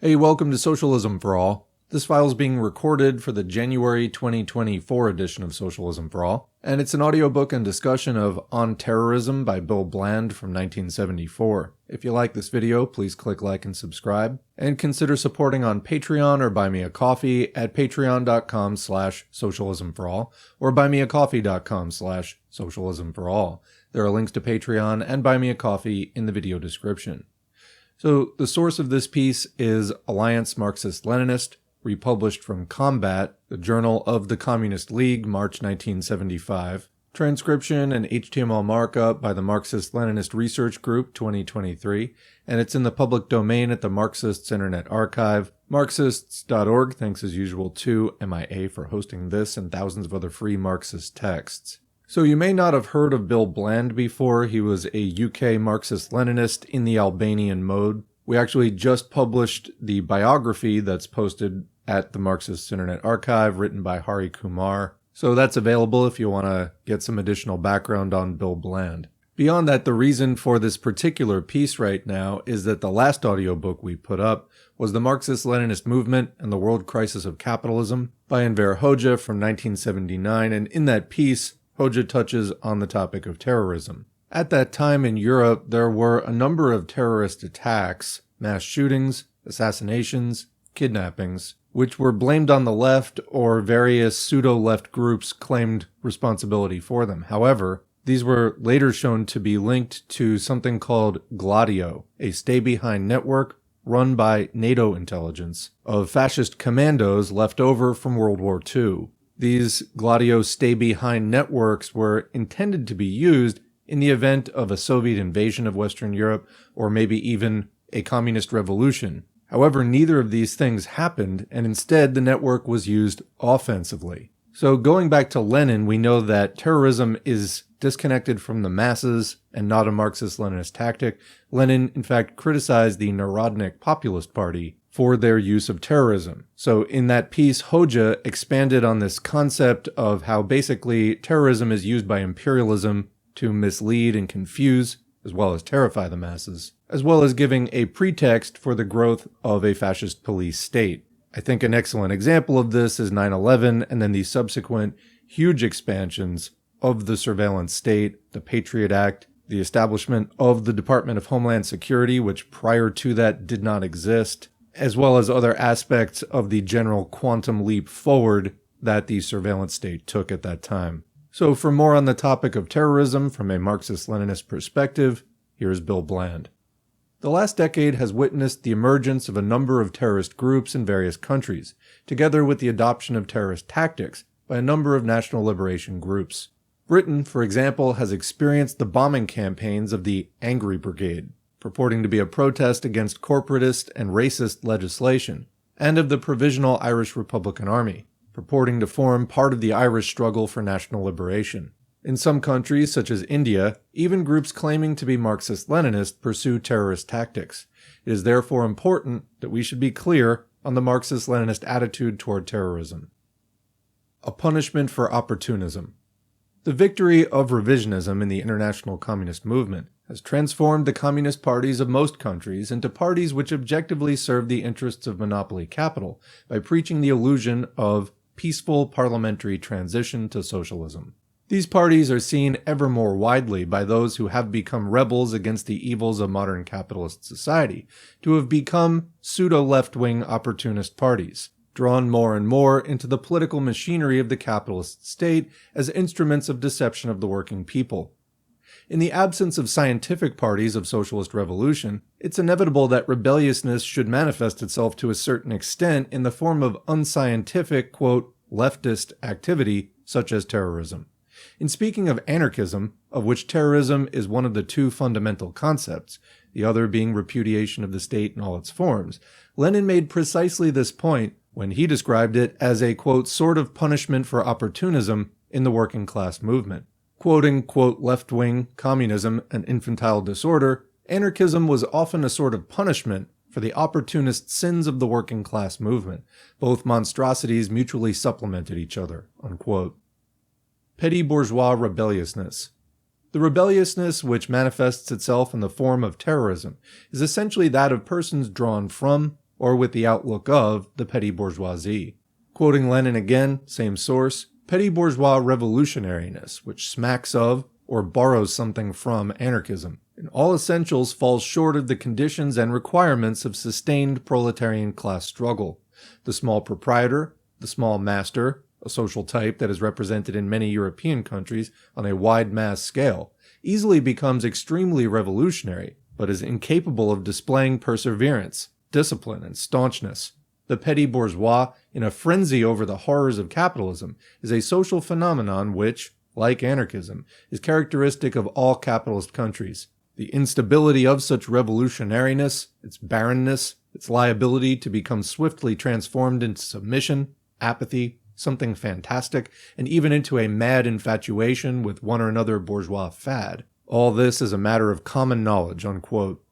Hey, welcome to Socialism for All. This file is being recorded for the January 2024 edition of Socialism for All, and it's an audiobook and discussion of On Terrorism by Bill Bland from 1974. If you like this video, please click like and subscribe, and consider supporting on Patreon or Buy Me a Coffee at patreon.com/socialismforall or buymeacoffee.com/socialismforall. There are links to Patreon and Buy Me a Coffee in the video description. So the source of this piece is Alliance Marxist-Leninist, republished from Combat, the Journal of the Communist League, March 1975. Transcription and HTML markup by the Marxist-Leninist Research Group, 2023, and it's in the public domain at the Marxists Internet Archive. Marxists.org thanks as usual to MIA for hosting this and thousands of other free Marxist texts. So you may not have heard of Bill Bland before. He was a UK Marxist-Leninist in the Albanian mode. We actually just published the biography that's posted at the Marxist Internet Archive, written by Hari Kumar. So that's available if you want to get some additional background on Bill Bland. Beyond that, the reason for this particular piece right now is that the last audiobook we put up was The Marxist-Leninist Movement and the World Crisis of Capitalism by Enver Hoxha from 1979, and in that piece, Hoxha touches on the topic of terrorism. At that time in Europe, there were a number of terrorist attacks, mass shootings, assassinations, kidnappings, which were blamed on the left, or various pseudo-left groups claimed responsibility for them. However, these were later shown to be linked to something called Gladio, a stay-behind network run by NATO intelligence of fascist commandos left over from World War II. These Gladio stay-behind networks were intended to be used in the event of a Soviet invasion of Western Europe, or maybe even a communist revolution. However, neither of these things happened, and instead the network was used offensively. So going back to Lenin, we know that terrorism is disconnected from the masses and not a Marxist-Leninist tactic. Lenin, in fact, criticized the Narodnik Populist Party for their use of terrorism. So in that piece, Hoxha expanded on this concept of how basically terrorism is used by imperialism to mislead and confuse, as well as terrify the masses, as well as giving a pretext for the growth of a fascist police state. I think an excellent example of this is 9/11 and then the subsequent huge expansions of the surveillance state, the Patriot Act, the establishment of the Department of Homeland Security, which prior to that did not exist, as well as other aspects of the general quantum leap forward that the surveillance state took at that time. So for more on the topic of terrorism from a Marxist-Leninist perspective, here's Bill Bland. The last decade has witnessed the emergence of a number of terrorist groups in various countries, together with the adoption of terrorist tactics by a number of national liberation groups. Britain, for example, has experienced the bombing campaigns of the Angry Brigade, purporting to be a protest against corporatist and racist legislation, and of the Provisional Irish Republican Army, purporting to form part of the Irish struggle for national liberation. In some countries, such as India, even groups claiming to be Marxist-Leninist pursue terrorist tactics. It is therefore important that we should be clear on the Marxist-Leninist attitude toward terrorism. A punishment for opportunism. The victory of revisionism in the international communist movement has transformed the communist parties of most countries into parties which objectively serve the interests of monopoly capital by preaching the illusion of peaceful parliamentary transition to socialism. These parties are seen ever more widely by those who have become rebels against the evils of modern capitalist society to have become pseudo-left-wing opportunist parties, drawn more and more into the political machinery of the capitalist state as instruments of deception of the working people. In the absence of scientific parties of socialist revolution, it's inevitable that rebelliousness should manifest itself to a certain extent in the form of unscientific, quote, leftist activity, such as terrorism. In speaking of anarchism, of which terrorism is one of the two fundamental concepts, the other being repudiation of the state in all its forms, Lenin made precisely this point when he described it as a, quote, sort of punishment for opportunism in the working class movement. Quoting, quote, left-wing, communism, and infantile disorder, anarchism was often a sort of punishment for the opportunist sins of the working class movement. Both monstrosities mutually supplemented each other, unquote. Petty-bourgeois rebelliousness. The rebelliousness which manifests itself in the form of terrorism is essentially that of persons drawn from, or with the outlook of the petty bourgeoisie. Quoting Lenin again, same source, petty-bourgeois revolutionariness, which smacks of or borrows something from anarchism, in all essentials falls short of the conditions and requirements of sustained proletarian class struggle. The small proprietor, the small master, a social type that is represented in many European countries on a wide mass scale, easily becomes extremely revolutionary, but is incapable of displaying perseverance, discipline, and staunchness. The petty bourgeois, in a frenzy over the horrors of capitalism, is a social phenomenon which, like anarchism, is characteristic of all capitalist countries. The instability of such revolutionariness, its barrenness, its liability to become swiftly transformed into submission, apathy, something fantastic, and even into a mad infatuation with one or another bourgeois fad. All this is a matter of common knowledge, unquote.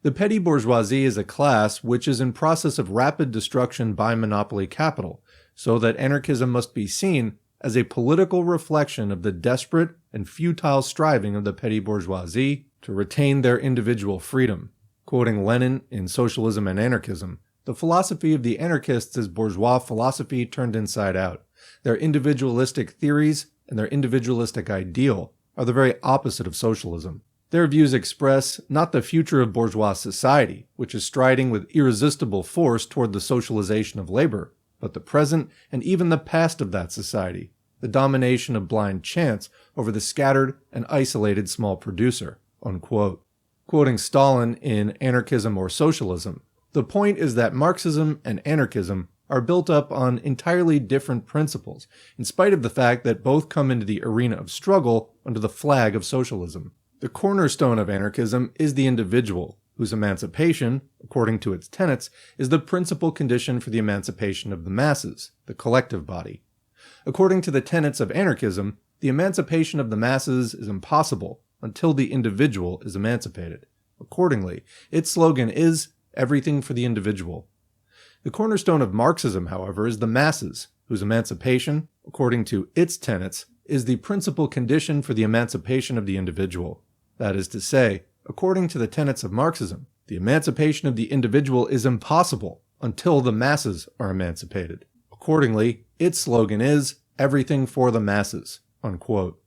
The petty bourgeoisie is a class which is in process of rapid destruction by monopoly capital, so that anarchism must be seen as a political reflection of the desperate and futile striving of the petty bourgeoisie to retain their individual freedom. Quoting Lenin in Socialism and Anarchism, the philosophy of the anarchists is bourgeois philosophy turned inside out. Their individualistic theories and their individualistic ideal are the very opposite of socialism. Their views express not the future of bourgeois society, which is striding with irresistible force toward the socialization of labor, but the present and even the past of that society, the domination of blind chance over the scattered and isolated small producer, unquote. Quoting Stalin in Anarchism or Socialism, the point is that Marxism and anarchism are built up on entirely different principles, in spite of the fact that both come into the arena of struggle under the flag of socialism. The cornerstone of anarchism is the individual, whose emancipation, according to its tenets, is the principal condition for the emancipation of the masses, the collective body. According to the tenets of anarchism, the emancipation of the masses is impossible until the individual is emancipated. Accordingly, its slogan is everything for the individual. The cornerstone of Marxism, however, is the masses, whose emancipation, according to its tenets, is the principal condition for the emancipation of the individual. That is to say, according to the tenets of Marxism, the emancipation of the individual is impossible until the masses are emancipated. Accordingly, its slogan is everything for the masses, unquote.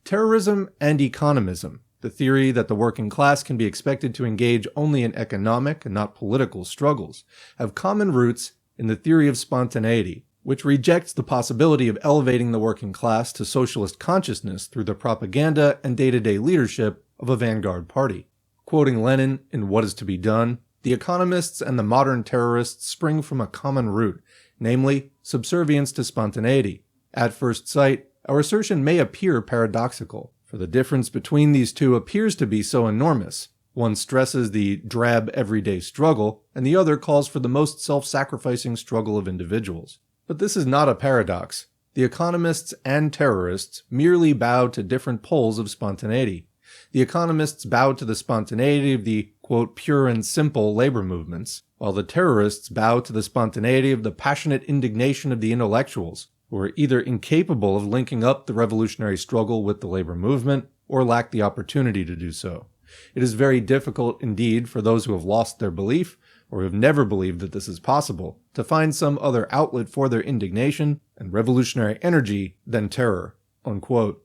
Terrorism and economism, the theory that the working class can be expected to engage only in economic and not political struggles, have common roots in the theory of spontaneity, which rejects the possibility of elevating the working class to socialist consciousness through the propaganda and day-to-day leadership of a vanguard party. Quoting Lenin in What is to be Done, the economists and the modern terrorists spring from a common root, namely subservience to spontaneity. At first sight, our assertion may appear paradoxical, for the difference between these two appears to be so enormous. One stresses the drab everyday struggle, and the other calls for the most self-sacrificing struggle of individuals. But this is not a paradox. The economists and terrorists merely bow to different poles of spontaneity. The economists bow to the spontaneity of the, quote, pure and simple labor movements, while the terrorists bow to the spontaneity of the passionate indignation of the intellectuals, who are either incapable of linking up the revolutionary struggle with the labor movement, or lack the opportunity to do so. It is very difficult indeed for those who have lost their belief, or who have never believed that this is possible, to find some other outlet for their indignation and revolutionary energy than terror, unquote.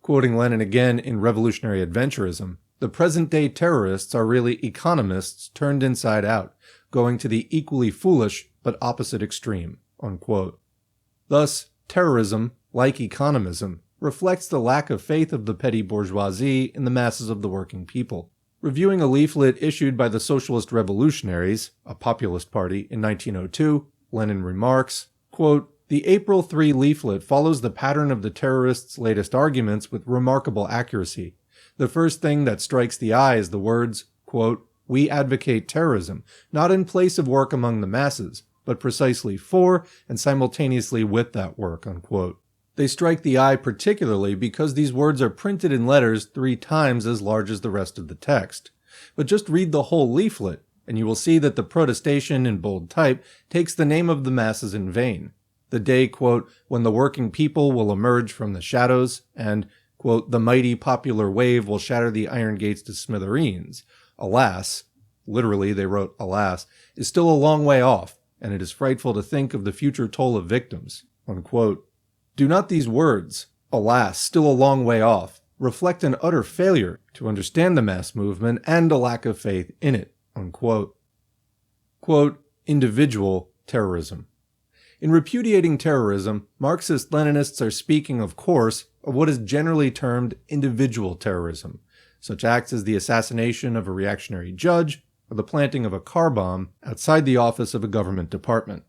Quoting Lenin again in Revolutionary Adventurism, the present-day terrorists are really economists turned inside out, going to the equally foolish but opposite extreme, unquote. Thus, terrorism, like economism, reflects the lack of faith of the petty bourgeoisie in the masses of the working people. Reviewing a leaflet issued by the Socialist Revolutionaries, a populist party, in 1902, Lenin remarks, quote, "The April 3 leaflet follows the pattern of the terrorists' latest arguments with remarkable accuracy. The first thing that strikes the eye is the words, quote, 'We advocate terrorism, not in place of work among the masses, but precisely for and simultaneously with that work,' unquote. They strike the eye particularly because these words are printed in letters 3 times as large as the rest of the text. But just read the whole leaflet, and you will see that the protestation in bold type takes the name of the masses in vain. The day, quote, 'when the working people will emerge from the shadows,' and, quote, 'the mighty popular wave will shatter the iron gates to smithereens.' Alas, literally they wrote alas, is still a long way off, and it is frightful to think of the future toll of victims. Unquote. Do not these words, alas, still a long way off, reflect an utter failure to understand the mass movement and a lack of faith in it? Unquote. Quote, individual terrorism. In repudiating terrorism, Marxist-Leninists are speaking, of course, of what is generally termed individual terrorism. Such acts as the assassination of a reactionary judge or the planting of a car bomb outside the office of a government department.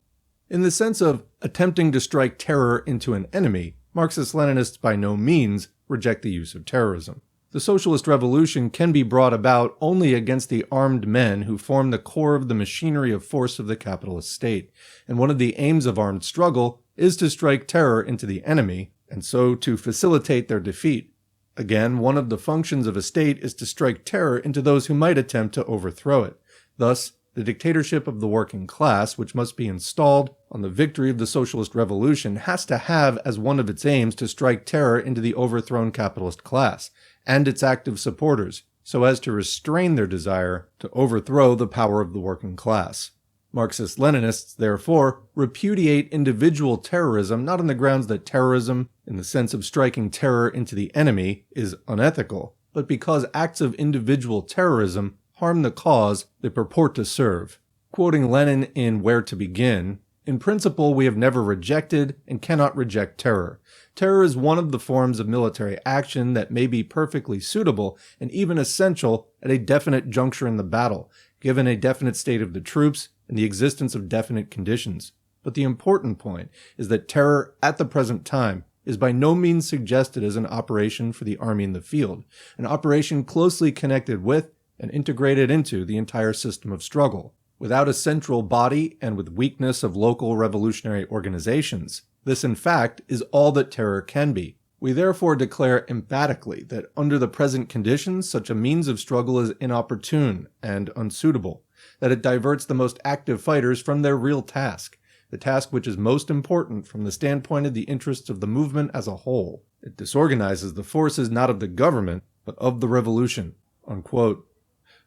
In the sense of attempting to strike terror into an enemy, Marxist-Leninists by no means reject the use of terrorism. The socialist revolution can be brought about only against the armed men who form the core of the machinery of force of the capitalist state, and one of the aims of armed struggle is to strike terror into the enemy, and so to facilitate their defeat. Again, one of the functions of a state is to strike terror into those who might attempt to overthrow it. Thus, the dictatorship of the working class, which must be installed on the victory of the socialist revolution, has to have as one of its aims to strike terror into the overthrown capitalist class and its active supporters, so as to restrain their desire to overthrow the power of the working class. Marxist-Leninists, therefore, repudiate individual terrorism not on the grounds that terrorism, in the sense of striking terror into the enemy, is unethical, but because acts of individual terrorism harm the cause they purport to serve. Quoting Lenin in Where to Begin, in principle we have never rejected and cannot reject terror. Terror is one of the forms of military action that may be perfectly suitable and even essential at a definite juncture in the battle, given a definite state of the troops and the existence of definite conditions. But the important point is that terror at the present time is by no means suggested as an operation for the army in the field, an operation closely connected with and integrated into the entire system of struggle. Without a central body and with weakness of local revolutionary organizations, this in fact is all that terror can be. We therefore declare emphatically that under the present conditions such a means of struggle is inopportune and unsuitable, that it diverts the most active fighters from their real task, the task which is most important from the standpoint of the interests of the movement as a whole. It disorganizes the forces not of the government, but of the revolution." Unquote.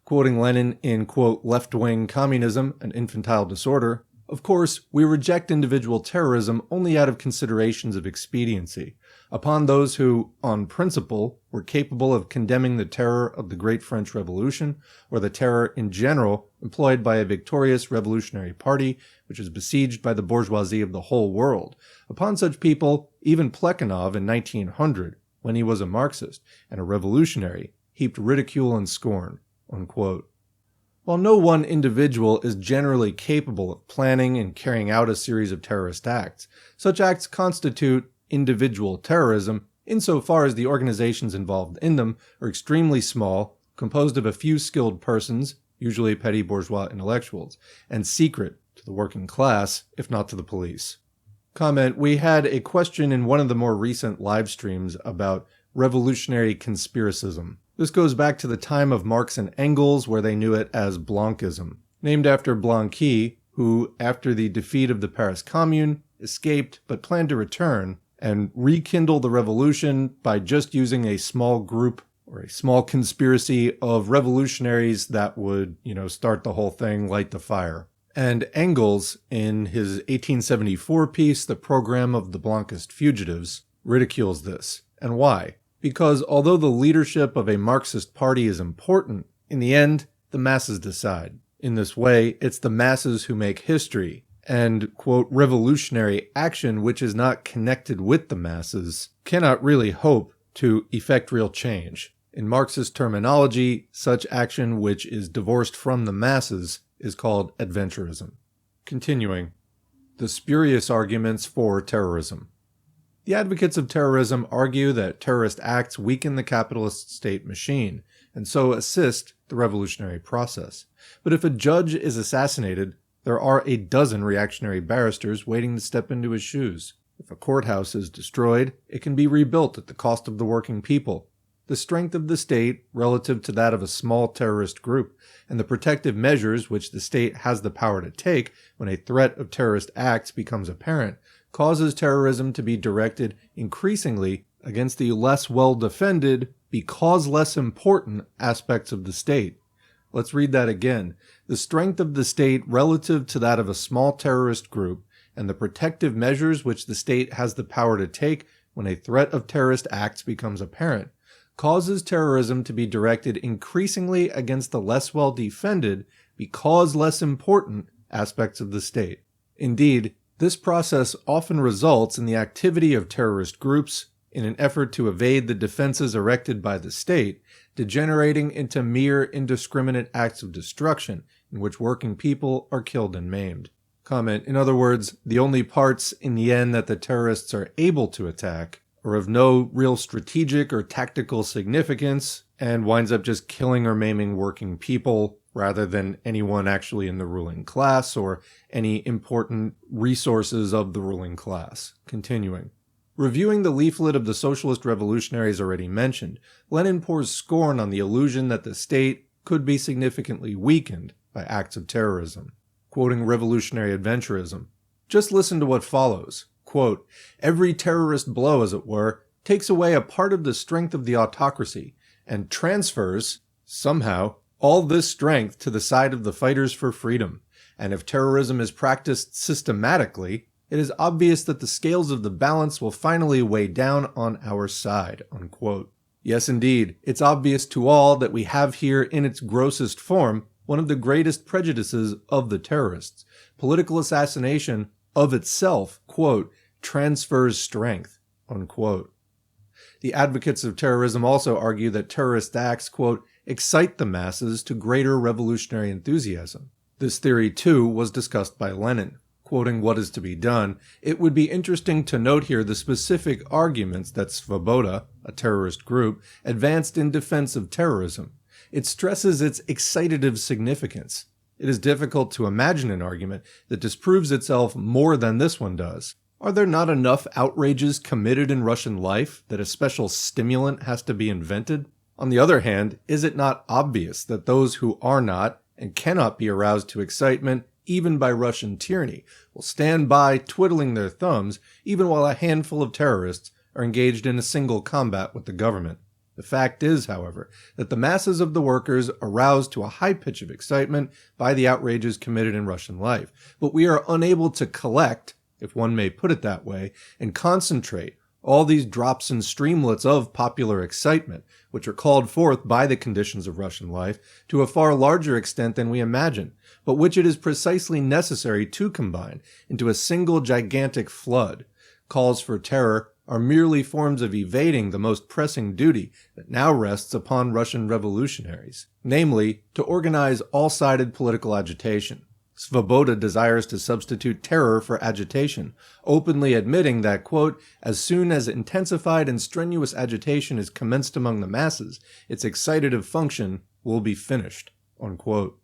Quoting Lenin in, quote, left-wing communism, an infantile disorder, "Of course, we reject individual terrorism only out of considerations of expediency. Upon those who, on principle, were capable of condemning the terror of the Great French Revolution, or the terror in general employed by a victorious revolutionary party which was besieged by the bourgeoisie of the whole world, upon such people, even Plekhanov in 1900, when he was a Marxist and a revolutionary, heaped ridicule and scorn." Unquote. While no one individual is generally capable of planning and carrying out a series of terrorist acts, such acts constitute individual terrorism insofar as the organizations involved in them are extremely small, composed of a few skilled persons, usually petty-bourgeois intellectuals, and secret to the working class, if not to the police. Comment: we had a question in one of the more recent live streams about revolutionary conspiracism. This goes back to the time of Marx and Engels, where they knew it as Blanchism, named after Blanqui, who, after the defeat of the Paris Commune, escaped but planned to return and rekindle the revolution by just using a small group or a small conspiracy of revolutionaries that would, start the whole thing, light the fire. And Engels, in his 1874 piece, The Program of the Blanquist Fugitives, ridicules this. And why? Because although the leadership of a Marxist party is important, in the end, the masses decide. In this way, it's the masses who make history, and, quote, revolutionary action which is not connected with the masses cannot really hope to effect real change. In Marxist terminology, such action which is divorced from the masses is called adventurism. Continuing, the spurious arguments for terrorism. The advocates of terrorism argue that terrorist acts weaken the capitalist state machine, and so assist the revolutionary process. But if a judge is assassinated, there are a dozen reactionary barristers waiting to step into his shoes. If a courthouse is destroyed, it can be rebuilt at the cost of the working people. The strength of the state relative to that of a small terrorist group, and the protective measures which the state has the power to take when a threat of terrorist acts becomes apparent, causes terrorism to be directed increasingly against the less well-defended, because less important, aspects of the state. Let's read that again. The strength of the state relative to that of a small terrorist group, and the protective measures which the state has the power to take when a threat of terrorist acts becomes apparent, causes terrorism to be directed increasingly against the less well defended, because less important, aspects of the state. Indeed, this process often results in the activity of terrorist groups in an effort to evade the defenses erected by the state, degenerating into mere indiscriminate acts of destruction in which working people are killed and maimed. Comment: in other words, the only parts in the end that the terrorists are able to attack are of no real strategic or tactical significance and winds up just killing or maiming working people rather than anyone actually in the ruling class or any important resources of the ruling class. Continuing. Reviewing the leaflet of the socialist revolutionaries already mentioned, Lenin pours scorn on the illusion that the state could be significantly weakened by acts of terrorism. Quoting revolutionary adventurism, just listen to what follows. Quote, "Every terrorist blow, as it were, takes away a part of the strength of the autocracy and transfers, somehow, all this strength to the side of the fighters for freedom. And if terrorism is practiced systematically, it is obvious that the scales of the balance will finally weigh down on our side." Unquote. Yes, indeed, it's obvious to all that we have here in its grossest form one of the greatest prejudices of the terrorists. Political assassination of itself, quote, transfers strength, unquote. The advocates of terrorism also argue that terrorist acts, quote, excite the masses to greater revolutionary enthusiasm. This theory, too, was discussed by Lenin. Quoting what is to be done, it would be interesting to note here the specific arguments that Svoboda, a terrorist group, advanced in defense of terrorism. It stresses its excitative significance. It is difficult to imagine an argument that disproves itself more than this one does. Are there not enough outrages committed in Russian life that a special stimulant has to be invented? On the other hand, is it not obvious that those who are not and cannot be aroused to excitement, even by Russian tyranny, will stand by twiddling their thumbs even while a handful of terrorists are engaged in a single combat with the government? The fact is, however, that the masses of the workers are roused to a high pitch of excitement by the outrages committed in Russian life, but we are unable to collect, if one may put it that way, and concentrate all these drops and streamlets of popular excitement, which are called forth by the conditions of Russian life, to a far larger extent than we imagine, but which it is precisely necessary to combine into a single gigantic flood. Calls for terror are merely forms of evading the most pressing duty that now rests upon Russian revolutionaries, namely, to organize all-sided political agitation. Svoboda desires to substitute terror for agitation, openly admitting that, quote, as soon as intensified and strenuous agitation is commenced among the masses, its excitative function will be finished, unquote.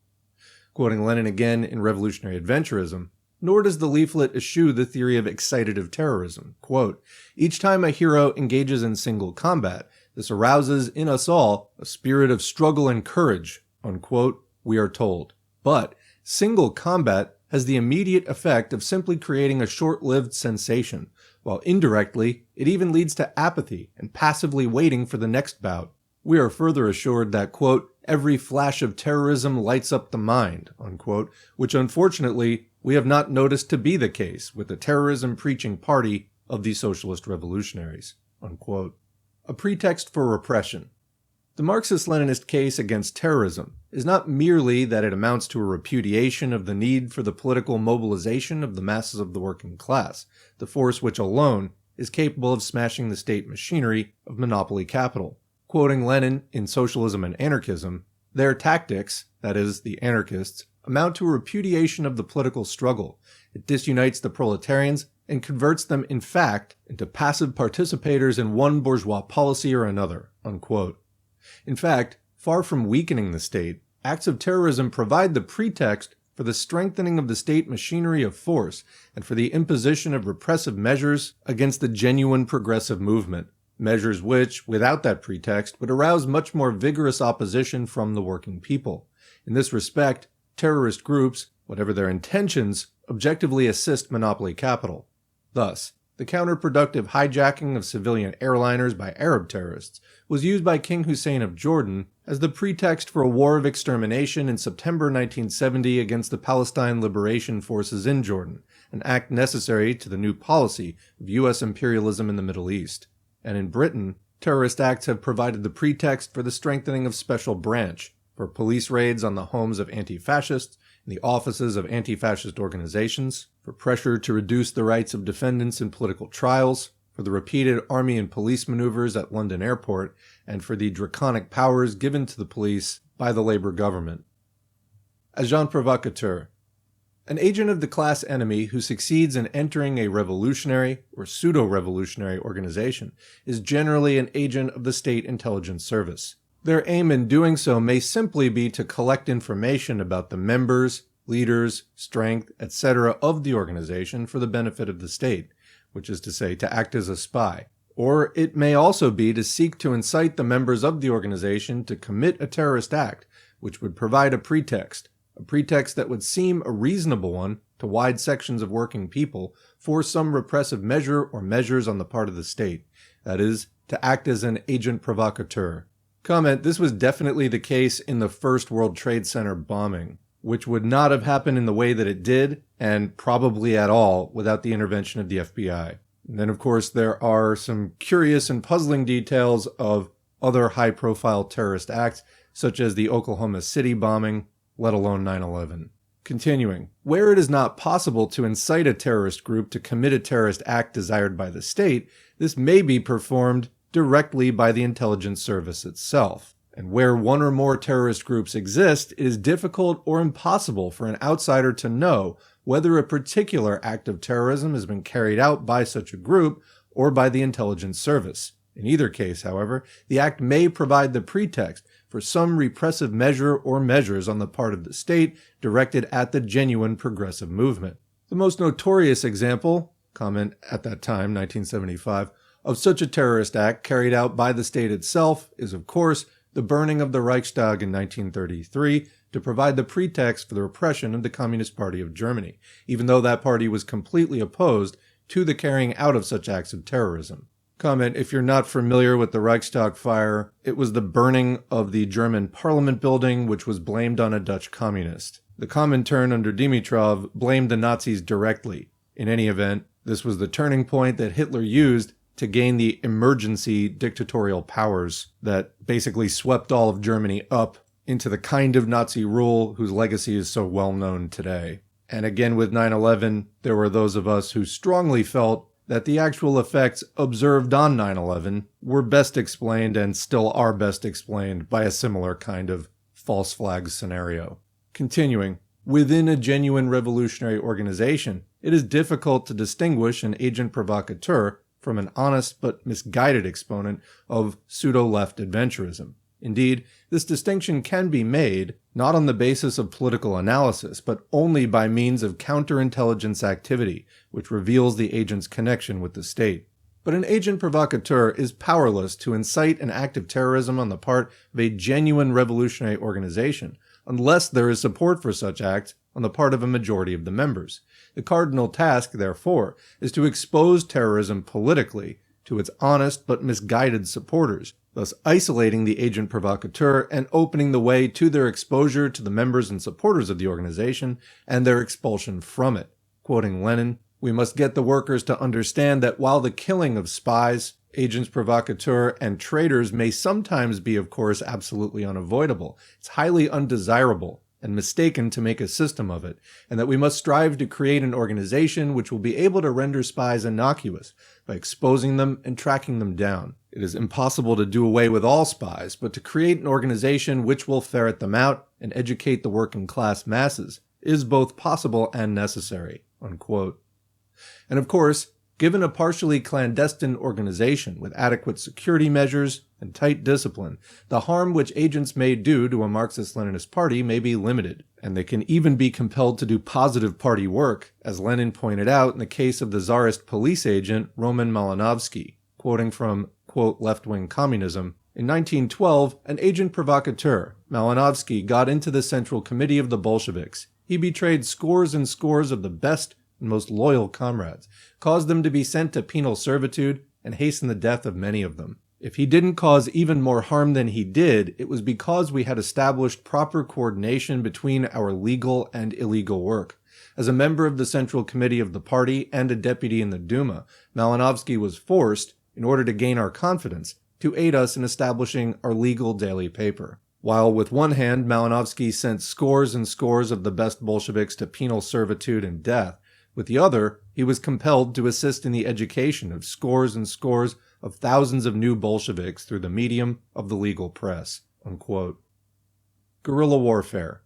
Quoting Lenin again in Revolutionary Adventurism, nor does the leaflet eschew the theory of excitative terrorism. Quote, each time a hero engages in single combat, this arouses in us all a spirit of struggle and courage, unquote, we are told. But single combat has the immediate effect of simply creating a short-lived sensation, while indirectly it even leads to apathy and passively waiting for the next bout. We are further assured that, quote, every flash of terrorism lights up the mind, unquote, which unfortunately we have not noticed to be the case with the terrorism-preaching party of the socialist revolutionaries, unquote. A pretext for repression. The Marxist-Leninist case against terrorism is not merely that it amounts to a repudiation of the need for the political mobilization of the masses of the working class, the force which alone is capable of smashing the state machinery of monopoly capital. Quoting Lenin in Socialism and Anarchism, their tactics, that is, the anarchists, amount to a repudiation of the political struggle. It disunites the proletarians and converts them, in fact, into passive participators in one bourgeois policy or another, unquote. In fact, far from weakening the state, acts of terrorism provide the pretext for the strengthening of the state machinery of force and for the imposition of repressive measures against the genuine progressive movement, measures which, without that pretext, would arouse much more vigorous opposition from the working people. In this respect, terrorist groups, whatever their intentions, objectively assist monopoly capital. Thus, the counterproductive hijacking of civilian airliners by Arab terrorists was used by King Hussein of Jordan as the pretext for a war of extermination in September 1970 against the Palestine Liberation Forces in Jordan, an act necessary to the new policy of U.S. imperialism in the Middle East. And in Britain, terrorist acts have provided the pretext for the strengthening of Special Branch, for police raids on the homes of anti-fascists and the offices of anti-fascist organizations, for pressure to reduce the rights of defendants in political trials, for the repeated army and police maneuvers at London Airport, and for the draconic powers given to the police by the Labour government. Agent provocateur. An agent of the class enemy who succeeds in entering a revolutionary or pseudo-revolutionary organization is generally an agent of the state intelligence service. Their aim in doing so may simply be to collect information about the members, leaders, strength, etc. of the organization for the benefit of the state, which is to say, to act as a spy. Or it may also be to seek to incite the members of the organization to commit a terrorist act, which would provide a pretext that would seem a reasonable one to wide sections of working people for some repressive measure or measures on the part of the state, that is, to act as an agent provocateur. Comment, this was definitely the case in the first World Trade Center bombing, which would not have happened in the way that it did, and probably at all, without the intervention of the FBI. And then, of course, there are some curious and puzzling details of other high-profile terrorist acts, such as the Oklahoma City bombing, let alone 9/11. Continuing, where it is not possible to incite a terrorist group to commit a terrorist act desired by the state, this may be performed directly by the intelligence service itself. And where one or more terrorist groups exist, it is difficult or impossible for an outsider to know whether a particular act of terrorism has been carried out by such a group or by the intelligence service. In either case, however, the act may provide the pretext for some repressive measure or measures on the part of the state directed at the genuine progressive movement. The most notorious example, comment at that time, 1975, of such a terrorist act carried out by the state itself is, of course, the burning of the Reichstag in 1933 to provide the pretext for the repression of the Communist Party of Germany, even though that party was completely opposed to the carrying out of such acts of terrorism. Comment, if you're not familiar with the Reichstag fire, it was the burning of the German parliament building which was blamed on a Dutch communist. The Comintern under Dimitrov blamed the Nazis directly. In any event, this was the turning point that Hitler used to gain the emergency dictatorial powers that basically swept all of Germany up into the kind of Nazi rule whose legacy is so well known today. And again with 9/11, there were those of us who strongly felt that the actual effects observed on 9/11 were best explained and still are best explained by a similar kind of false flag scenario. Continuing, within a genuine revolutionary organization, it is difficult to distinguish an agent provocateur from an honest but misguided exponent of pseudo-left adventurism. Indeed, this distinction can be made not on the basis of political analysis, but only by means of counterintelligence activity, which reveals the agent's connection with the state. But an agent provocateur is powerless to incite an act of terrorism on the part of a genuine revolutionary organization, unless there is support for such acts on the part of a majority of the members. The cardinal task, therefore, is to expose terrorism politically to its honest but misguided supporters, thus isolating the agent provocateur and opening the way to their exposure to the members and supporters of the organization and their expulsion from it. Quoting Lenin, "We must get the workers to understand that while the killing of spies, agents provocateur, and traitors may sometimes be, of course, absolutely unavoidable, it's highly undesirable and mistaken to make a system of it, and that we must strive to create an organization which will be able to render spies innocuous by exposing them and tracking them down. It is impossible to do away with all spies, but to create an organization which will ferret them out and educate the working class masses is both possible and necessary." Unquote. And of course, given a partially clandestine organization with adequate security measures and tight discipline, the harm which agents may do to a Marxist-Leninist party may be limited, and they can even be compelled to do positive party work, as Lenin pointed out in the case of the Tsarist police agent Roman Malinovsky, quoting from, quote, left-wing communism, "In 1912, an agent provocateur, Malinovsky, got into the Central Committee of the Bolsheviks. He betrayed scores and scores of the best and most loyal comrades, caused them to be sent to penal servitude, and hastened the death of many of them. If he didn't cause even more harm than he did, it was because we had established proper coordination between our legal and illegal work. As a member of the Central Committee of the party and a deputy in the Duma, Malinovsky was forced, in order to gain our confidence, to aid us in establishing our legal daily paper. While with one hand Malinovsky sent scores and scores of the best Bolsheviks to penal servitude and death, with the other he was compelled to assist in the education of scores and scores of thousands of new Bolsheviks through the medium of the legal press." Unquote. Guerrilla warfare.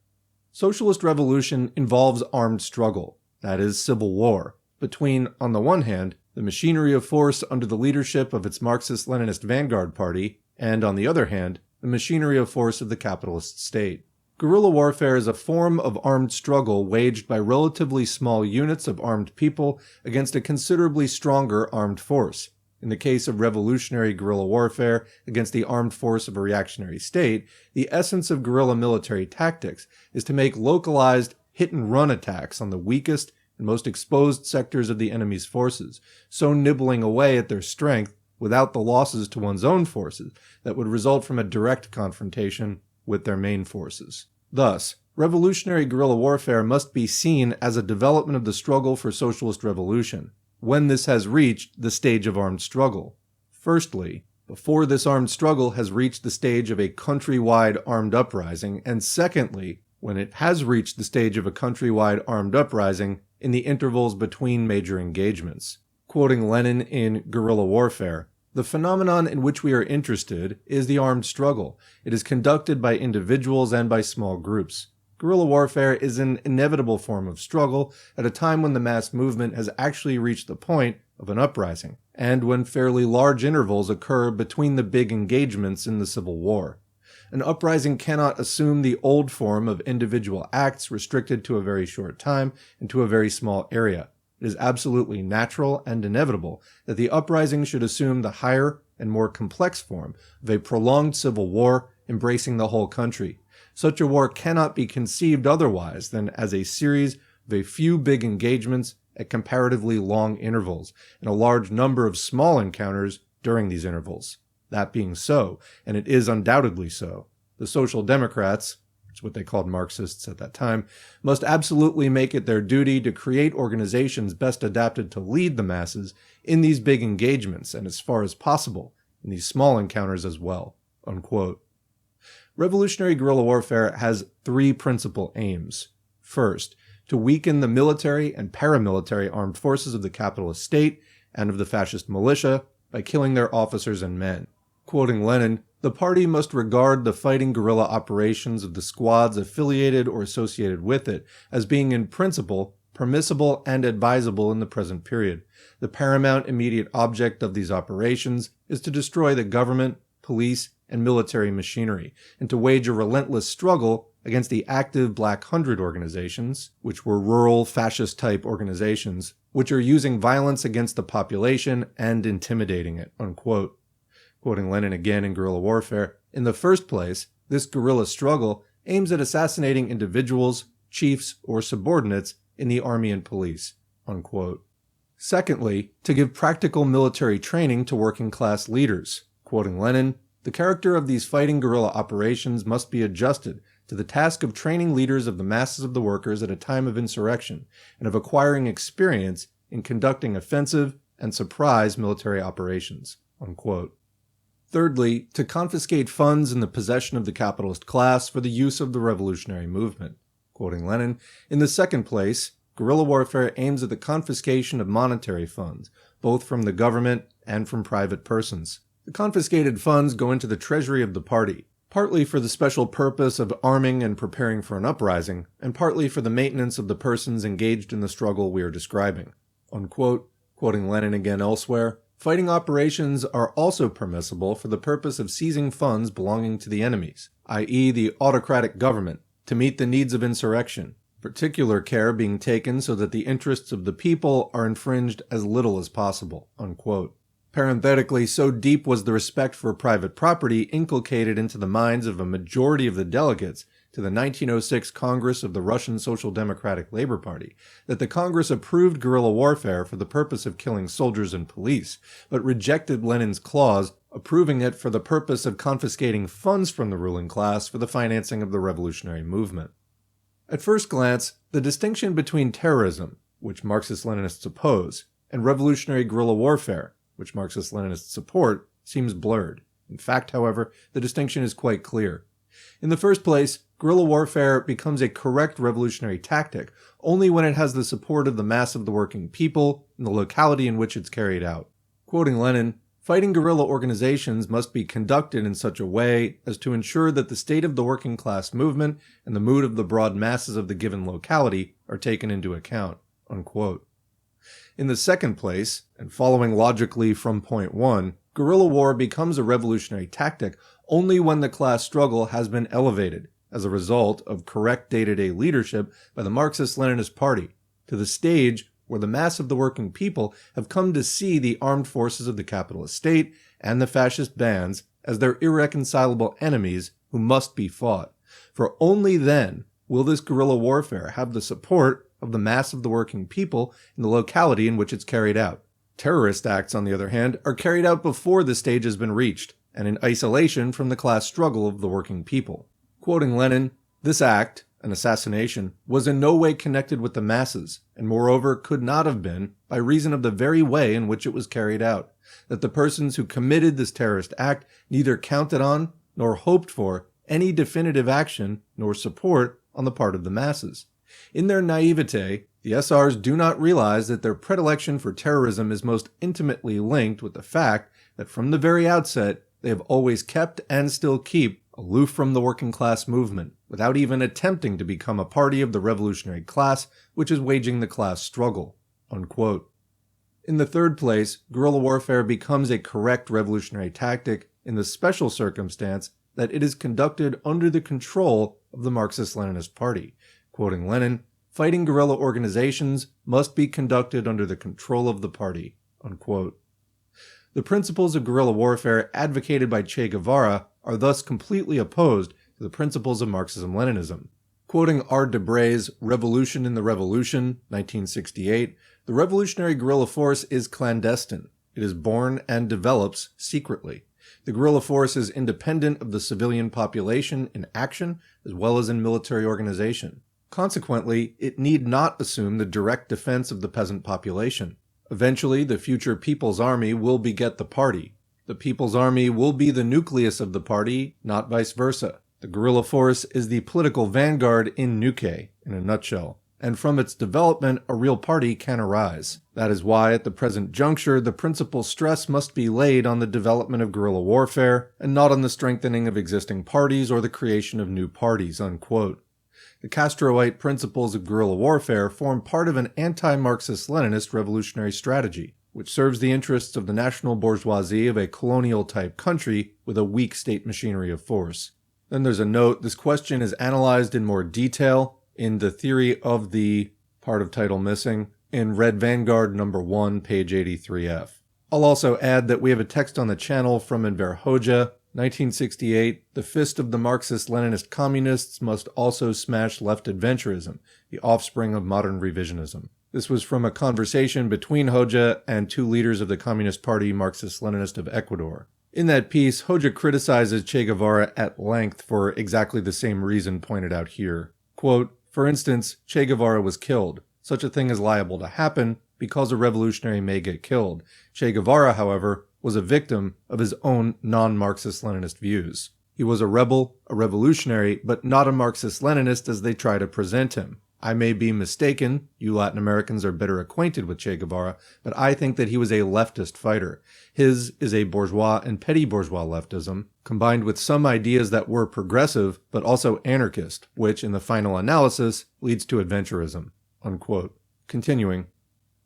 Socialist revolution involves armed struggle, that is, civil war, between, on the one hand, the machinery of force under the leadership of its Marxist-Leninist vanguard party, and, on the other hand, the machinery of force of the capitalist state. Guerrilla warfare is a form of armed struggle waged by relatively small units of armed people against a considerably stronger armed force. In the case of revolutionary guerrilla warfare against the armed force of a reactionary state, the essence of guerrilla military tactics is to make localized hit-and-run attacks on the weakest and most exposed sectors of the enemy's forces, so nibbling away at their strength without the losses to one's own forces that would result from a direct confrontation with their main forces. Thus, revolutionary guerrilla warfare must be seen as a development of the struggle for socialist revolution, when this has reached the stage of armed struggle. Firstly, before this armed struggle has reached the stage of a countrywide armed uprising, and secondly, when it has reached the stage of a countrywide armed uprising in the intervals between major engagements. Quoting Lenin in Guerilla Warfare, "The phenomenon in which we are interested is the armed struggle. It is conducted by individuals and by small groups. Guerrilla warfare is an inevitable form of struggle at a time when the mass movement has actually reached the point of an uprising, and when fairly large intervals occur between the big engagements in the Civil War. An uprising cannot assume the old form of individual acts restricted to a very short time and to a very small area. It is absolutely natural and inevitable that the uprising should assume the higher and more complex form of a prolonged civil war embracing the whole country. Such a war cannot be conceived otherwise than as a series of a few big engagements at comparatively long intervals, and a large number of small encounters during these intervals. That being so, and it is undoubtedly so, the Social Democrats, which is what they called Marxists at that time, must absolutely make it their duty to create organizations best adapted to lead the masses in these big engagements, and as far as possible, in these small encounters as well." Unquote. Revolutionary guerrilla warfare has three principal aims. First, to weaken the military and paramilitary armed forces of the capitalist state and of the fascist militia by killing their officers and men. Quoting Lenin, "The party must regard the fighting guerrilla operations of the squads affiliated or associated with it as being in principle permissible and advisable in the present period. The paramount immediate object of these operations is to destroy the government, police, and military machinery, and to wage a relentless struggle against the active Black Hundred organizations, which were rural, fascist-type organizations, which are using violence against the population and intimidating it." Unquote. Quoting Lenin again in Guerrilla Warfare, "In the first place, this guerrilla struggle aims at assassinating individuals, chiefs, or subordinates in the army and police." Unquote. Secondly, to give practical military training to working-class leaders. Quoting Lenin, "The character of these fighting guerrilla operations must be adjusted to the task of training leaders of the masses of the workers at a time of insurrection, and of acquiring experience in conducting offensive and surprise military operations." Unquote. Thirdly, to confiscate funds in the possession of the capitalist class for the use of the revolutionary movement. Quoting Lenin, "In the second place, guerrilla warfare aims at the confiscation of monetary funds, both from the government and from private persons. The confiscated funds go into the treasury of the party, partly for the special purpose of arming and preparing for an uprising, and partly for the maintenance of the persons engaged in the struggle we are describing." Unquote. Quoting Lenin again elsewhere, "Fighting operations are also permissible for the purpose of seizing funds belonging to the enemies, i.e. the autocratic government, to meet the needs of insurrection, particular care being taken so that the interests of the people are infringed as little as possible." Unquote. Parenthetically, so deep was the respect for private property inculcated into the minds of a majority of the delegates to the 1906 Congress of the Russian Social Democratic Labor Party that the Congress approved guerrilla warfare for the purpose of killing soldiers and police, but rejected Lenin's clause approving it for the purpose of confiscating funds from the ruling class for the financing of the revolutionary movement. At first glance, the distinction between terrorism, which Marxist-Leninists oppose, and revolutionary guerrilla warfare, which Marxist-Leninists support, seems blurred. In fact, however, the distinction is quite clear. In the first place, guerrilla warfare becomes a correct revolutionary tactic only when it has the support of the mass of the working people in the locality in which it's carried out. Quoting Lenin, "Fighting guerrilla organizations must be conducted in such a way as to ensure that the state of the working class movement and the mood of the broad masses of the given locality are taken into account." Unquote. In the second place, and following logically from point 1, guerrilla war becomes a revolutionary tactic only when the class struggle has been elevated, as a result of correct day-to-day leadership by the Marxist-Leninist Party, to the stage where the mass of the working people have come to see the armed forces of the capitalist state and the fascist bands as their irreconcilable enemies who must be fought. For only then will this guerrilla warfare have the support of the mass of the working people in the locality in which it's carried out. Terrorist acts, on the other hand, are carried out before the stage has been reached, and in isolation from the class struggle of the working people. Quoting Lenin, "This act, an assassination, was in no way connected with the masses, and moreover could not have been, by reason of the very way in which it was carried out, that the persons who committed this terrorist act neither counted on, nor hoped for, any definitive action, nor support on the part of the masses. In their naivete, the SRs do not realize that their predilection for terrorism is most intimately linked with the fact that from the very outset they have always kept and still keep aloof from the working class movement, without even attempting to become a party of the revolutionary class which is waging the class struggle." Unquote. In the third place, guerrilla warfare becomes a correct revolutionary tactic in the special circumstance that it is conducted under the control of the Marxist-Leninist Party. Quoting Lenin, "Fighting guerrilla organizations must be conducted under the control of the party." Unquote. The principles of guerrilla warfare advocated by Che Guevara are thus completely opposed to the principles of Marxism-Leninism. Quoting R. Debray's Revolution in the Revolution, 1968, "The revolutionary guerrilla force is clandestine. It is born and develops secretly. The guerrilla force is independent of the civilian population in action as well as in military organization. Consequently, it need not assume the direct defense of the peasant population. Eventually, the future People's Army will beget the party. The People's Army will be the nucleus of the party, not vice versa. The guerrilla force is the political vanguard in nuke, in a nutshell, and from its development a real party can arise. That is why, at the present juncture, the principal stress must be laid on the development of guerrilla warfare, and not on the strengthening of existing parties or the creation of new parties." Unquote. The Castroite principles of guerrilla warfare form part of an anti-Marxist-Leninist revolutionary strategy, which serves the interests of the national bourgeoisie of a colonial-type country with a weak state machinery of force. Then there's a note, this question is analyzed in more detail in the Theory of the, part of title missing, in Red Vanguard number 1, page 83F. I'll also add that we have a text on the channel from Enver Hoxha, 1968, "The fist of the Marxist-Leninist communists must also smash left adventurism, the offspring of modern revisionism." This was from a conversation between Hoxha and two leaders of the Communist Party Marxist-Leninist of Ecuador. In that piece, Hoxha criticizes Che Guevara at length for exactly the same reason pointed out here. Quote, "For instance, Che Guevara was killed. Such a thing is liable to happen because a revolutionary may get killed. Che Guevara, however, was a victim of his own non-Marxist-Leninist views. He was a rebel, a revolutionary, but not a Marxist-Leninist as they try to present him. I may be mistaken, you Latin Americans are better acquainted with Che Guevara, but I think that he was a leftist fighter. His is a bourgeois and petty-bourgeois leftism, combined with some ideas that were progressive, but also anarchist, which, in the final analysis, leads to adventurism." Unquote. Continuing,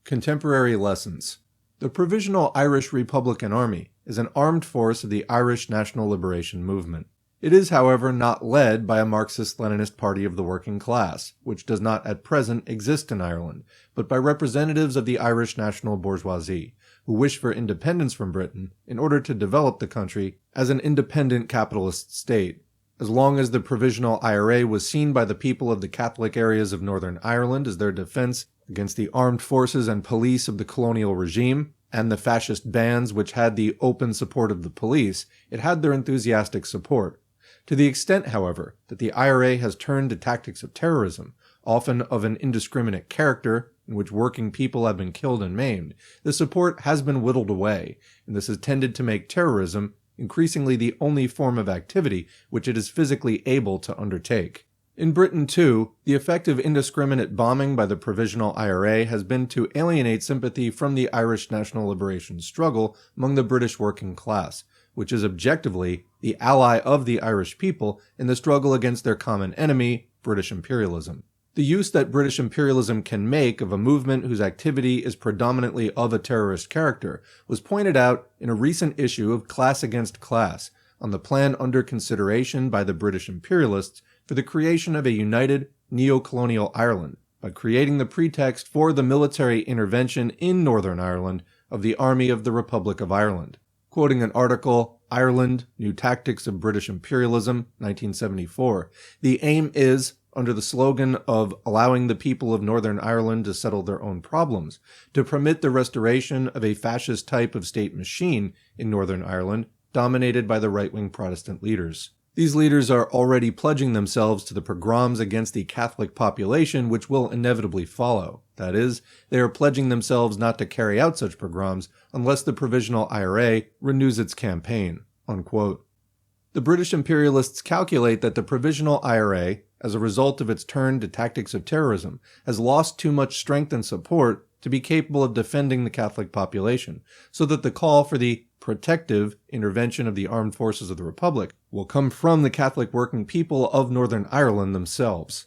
contemporary lessons. The Provisional Irish Republican Army is an armed force of the Irish National Liberation Movement. It is, however, not led by a Marxist-Leninist party of the working class, which does not at present exist in Ireland, but by representatives of the Irish national bourgeoisie, who wish for independence from Britain in order to develop the country as an independent capitalist state. As long as the Provisional IRA was seen by the people of the Catholic areas of Northern Ireland as their defense against the armed forces and police of the colonial regime, and the fascist bands which had the open support of the police, it had their enthusiastic support. To the extent, however, that the IRA has turned to tactics of terrorism, often of an indiscriminate character, in which working people have been killed and maimed, the support has been whittled away, and this has tended to make terrorism increasingly the only form of activity which it is physically able to undertake. In Britain, too, the effect of indiscriminate bombing by the Provisional IRA has been to alienate sympathy from the Irish national liberation struggle among the British working class, which is objectively the ally of the Irish people in the struggle against their common enemy, British imperialism. The use that British imperialism can make of a movement whose activity is predominantly of a terrorist character was pointed out in a recent issue of Class Against Class, on the plan under consideration by the British imperialists for the creation of a united neo-colonial Ireland, by creating the pretext for the military intervention in Northern Ireland of the Army of the Republic of Ireland. Quoting an article, Ireland, New Tactics of British Imperialism, 1974, the aim is, under the slogan of allowing the people of Northern Ireland to settle their own problems, to permit the restoration of a fascist type of state machine in Northern Ireland dominated by the right-wing Protestant leaders. These leaders are already pledging themselves to the pogroms against the Catholic population which will inevitably follow. That is, they are pledging themselves not to carry out such pogroms unless the Provisional IRA renews its campaign." Unquote. The British imperialists calculate that the Provisional IRA, as a result of its turn to tactics of terrorism, has lost too much strength and support to be capable of defending the Catholic population, so that the call for the protective intervention of the armed forces of the Republic will come from the Catholic working people of Northern Ireland themselves.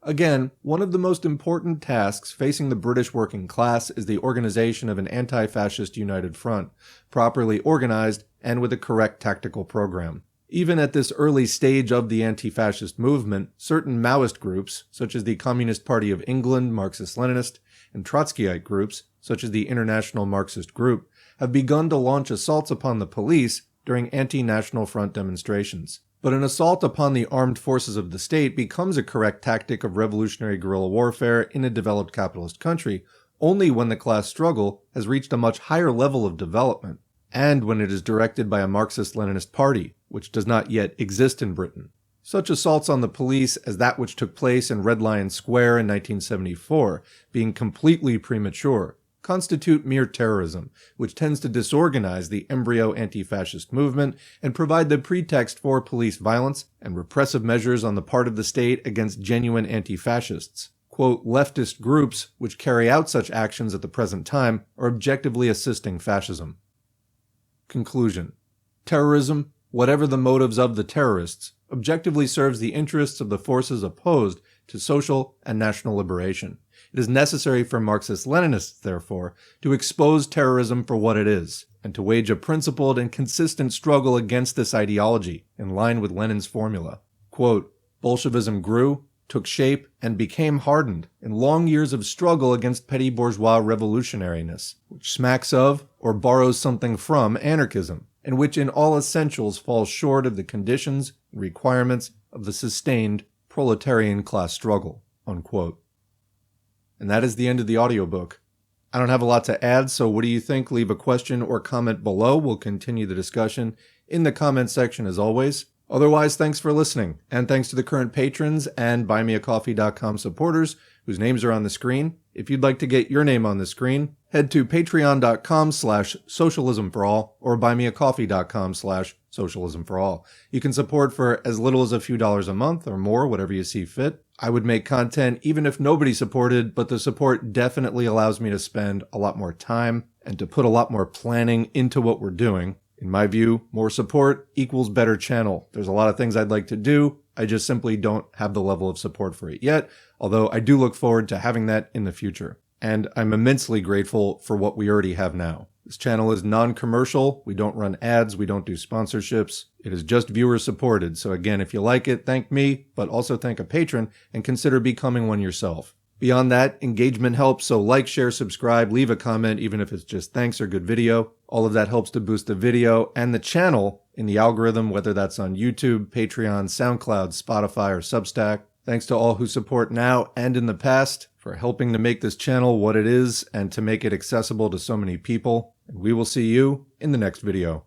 Again, one of the most important tasks facing the British working class is the organization of an anti-fascist united front, properly organized and with a correct tactical program. Even at this early stage of the anti-fascist movement, certain Maoist groups, such as the Communist Party of England, Marxist-Leninist, and Trotskyite groups, such as the International Marxist Group, have begun to launch assaults upon the police during anti-National Front demonstrations. But an assault upon the armed forces of the state becomes a correct tactic of revolutionary guerrilla warfare in a developed capitalist country only when the class struggle has reached a much higher level of development, and when it is directed by a Marxist-Leninist party, which does not yet exist in Britain. Such assaults on the police as that which took place in Red Lion Square in 1974, being completely premature, constitute mere terrorism, which tends to disorganize the embryo anti-fascist movement and provide the pretext for police violence and repressive measures on the part of the state against genuine anti-fascists. Quote, leftist groups which carry out such actions at the present time are objectively assisting fascism. Conclusion. Terrorism, whatever the motives of the terrorists, objectively serves the interests of the forces opposed to social and national liberation. It is necessary for Marxist-Leninists, therefore, to expose terrorism for what it is, and to wage a principled and consistent struggle against this ideology, in line with Lenin's formula. Quote, Bolshevism grew, took shape, and became hardened in long years of struggle against petty-bourgeois revolutionariness, which smacks of, or borrows something from, anarchism, and which in all essentials falls short of the conditions and requirements of the sustained proletarian class struggle. Unquote. And that is the end of the audiobook. I don't have a lot to add, so what do you think? Leave a question or comment below. We'll continue the discussion in the comment section as always. Otherwise, thanks for listening, and thanks to the current patrons and buymeacoffee.com supporters whose names are on the screen. If you'd like to get your name on the screen, head to patreon.com/socialismforall or buymeacoffee.com/socialismforall. You can support for as little as a few dollars a month or more, whatever you see fit. I would make content even if nobody supported, but the support definitely allows me to spend a lot more time and to put a lot more planning into what we're doing. In my view, more support equals better channel. There's a lot of things I'd like to do. I just simply don't have the level of support for it yet, although I do look forward to having that in the future. And I'm immensely grateful for what we already have now. This channel is non-commercial. We don't run ads. We don't do sponsorships. It is just viewer supported. So again, if you like it, thank me, but also thank a patron and consider becoming one yourself. Beyond that, engagement helps, so like, share, subscribe, leave a comment, even if it's just thanks or good video. All of that helps to boost the video and the channel, in the algorithm, whether that's on YouTube, Patreon, SoundCloud, Spotify, or Substack. Thanks to all who support now and in the past for helping to make this channel what it is and to make it accessible to so many people. And we will see you in the next video.